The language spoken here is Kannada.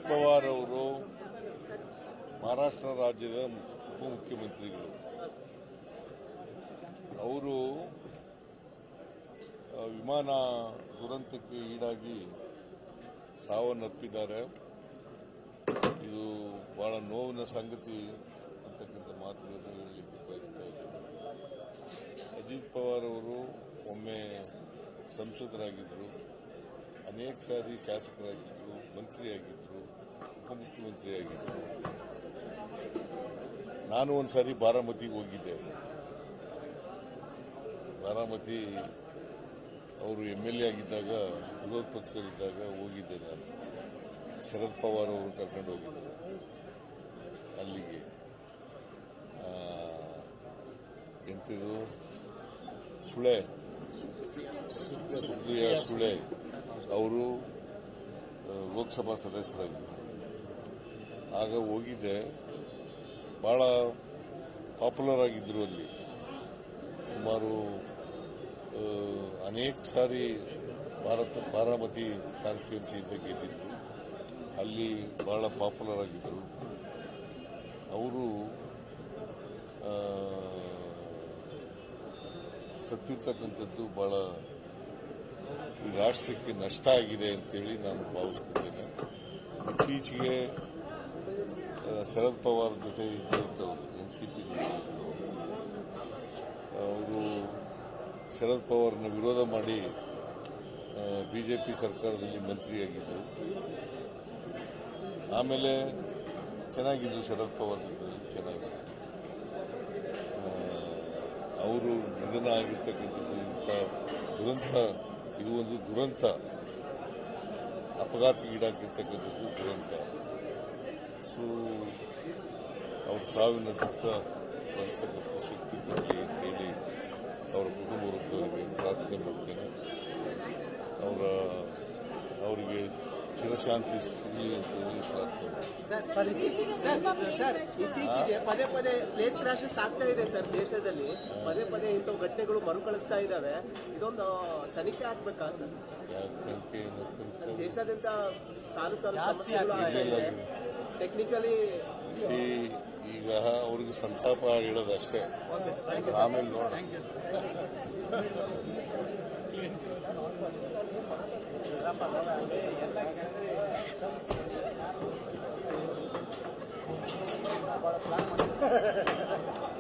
ಪವಾರ್ ಅವರು ಮಹಾರಾಷ್ಟ್ರ ರಾಜ್ಯದ ಉಪಮುಖ್ಯಮಂತ್ರಿಗಳು. ಅವರು ವಿಮಾನ ದುರಂತಕ್ಕೆ ಈಡಾಗಿ ಸಾವನ್ನಪ್ಪಿದ್ದಾರೆ. ಇದು ಬಹಳ ನೋವಿನ ಸಂಗತಿ ಅಂತಕ್ಕಂಥ ಮಾತುಗಳನ್ನು ಹೇಳಲಿಕ್ಕೆ ಬಯಸ್ತಾ ಇದ್ದಾರೆ. ಅಜಿತ್ ಪವಾರ್ ಅವರು ಒಮ್ಮೆ ಸಂಸದರಾಗಿದ್ದರು, ಅನೇಕ ಸಾರಿ ಶಾಸಕರಾಗಿದ್ದರು, ಮಂತ್ರಿಯಾಗಿದ್ದರು, ಉಪಮುಖ್ಯಮಂತ್ರಿಯಾಗಿದ್ದರು. ನಾನು ಒಂದು ಸಾರಿ ಬಾರಾಮತಿಗೆ ಹೋಗಿದ್ದೆ. ಬಾರಾಮತಿ ಅವರು ಎಂಎಲ್ಎ ಆಗಿದ್ದಾಗ, ವಿರೋಧ ಪಕ್ಷದಲ್ಲಿದ್ದಾಗ ಹೋಗಿದ್ದೆ ನಾನು. ಶರದ್ ಪವಾರ್ ಅವರು ಕರ್ಕೊಂಡು ಹೋಗಿದ್ದರು ಅಲ್ಲಿಗೆ. ಎಂತಿದು ಸುಪ್ರಿಯಾ ಸುಳೆ ಅವರು ಲೋಕಸಭಾ ಸದಸ್ಯರಾಗಿದ್ದರು. ಆಗ ಹೋಗಿದ್ದೆ. ಬಹಳ ಪಾಪ್ಯುಲರ್ ಆಗಿದ್ದರು ಅಲ್ಲಿ. ಸುಮಾರು ಅನೇಕ ಸಾರಿ ಬಾರಾಮತಿ ಕಾನ್ಸ್ಟಿಟ್ಯೂನ್ಸಿಯಿಂದ ಗೆದ್ದಿದ್ರು. ಅಲ್ಲಿ ಬಹಳ ಪಾಪ್ಯುಲರ್ ಆಗಿದ್ದರು. ಅವರು ಸತ್ತಿರ್ತಕ್ಕಂಥದ್ದು ಬಹಳ ಈ ರಾಷ್ಟ್ರಕ್ಕೆ ನಷ್ಟ ಆಗಿದೆ ಅಂತೇಳಿ ನಾನು ಭಾವಿಸ್ತಿದ್ದೇನೆ. ಇತ್ತೀಚೆಗೆ ಶರದ್ ಪವಾರ್ ಜೊತೆ ಇದ್ದಂಥವ್ರು ಎನ್ಸಿಪಿ ಅವರು ಶರದ್ ಪವಾರ್ನ ವಿರೋಧ ಮಾಡಿ ಬಿಜೆಪಿ ಸರ್ಕಾರದಲ್ಲಿ ಮಂತ್ರಿಯಾಗಿದ್ದರು. ಆಮೇಲೆ ಚೆನ್ನಾಗಿದ್ರು ಶರದ್ ಪವಾರ್ ಜೊತೆ ಚೆನ್ನಾಗಿದ್ರು. ಅವರು ನಿಧನ ಆಗಿರ್ತಕ್ಕಂಥದ್ದು ಇಂಥ ದುರಂತ, ಇದು ಒಂದು ದುರಂತ, ಅಪಘಾತಕ್ಕೆ ಈಡಾಗಿರ್ತಕ್ಕಂಥದ್ದು ದುರಂತ. ಸೊ ಅವ್ರ ಸಾವಿನ ದುಃಖ ಭರಿಸ್ತಕ್ಕಂಥ ಶಕ್ತಿ ಬರಲಿ ಅಂತೇಳಿ ಅವರ ಕುಟುಂಬ ವರ್ಗದವರಿಗೆ ಪ್ರಾರ್ಥನೆ ಮಾಡ್ತೇನೆ. ಅವರಿಗೆ ಚಿರಶಾಂತಿ ಸಿಗಲಿ ಅಂತೇಳಿ ಪ್ರಾರ್ಥನೆ. ಇತ್ತೀಚೆಗೆ ಪದೇ ಪದೇ ಪ್ಲೇನ್ ಕ್ರಾಶಸ್ ಆಗ್ತಾ ಇದೆ ಸರ್. ದೇಶದಲ್ಲಿ ಪದೇ ಪದೇ ಇಂಥವು ಘಟನೆಗಳು ಮರುಕಳಿಸ್ತಾ ಇದ್ದಾವೆ. ಇದೊಂದು ತನಿಖೆ ಆಗ್ಬೇಕಾ ಸರ್? ತನಿಖೆ ದೇಶಾದ್ಯಂತ ಸಾಲು ಸಮಸ್ಯೆಗಳು ಟೆಕ್ನಿಕಲಿ ಈಗ ಅವ್ರಿಗೆ ಸಂತಾಪ ಹೇಳೋದಷ್ಟೇ. ಆಮೇಲೆ ನೋಡೋಣ. ಬಹಳ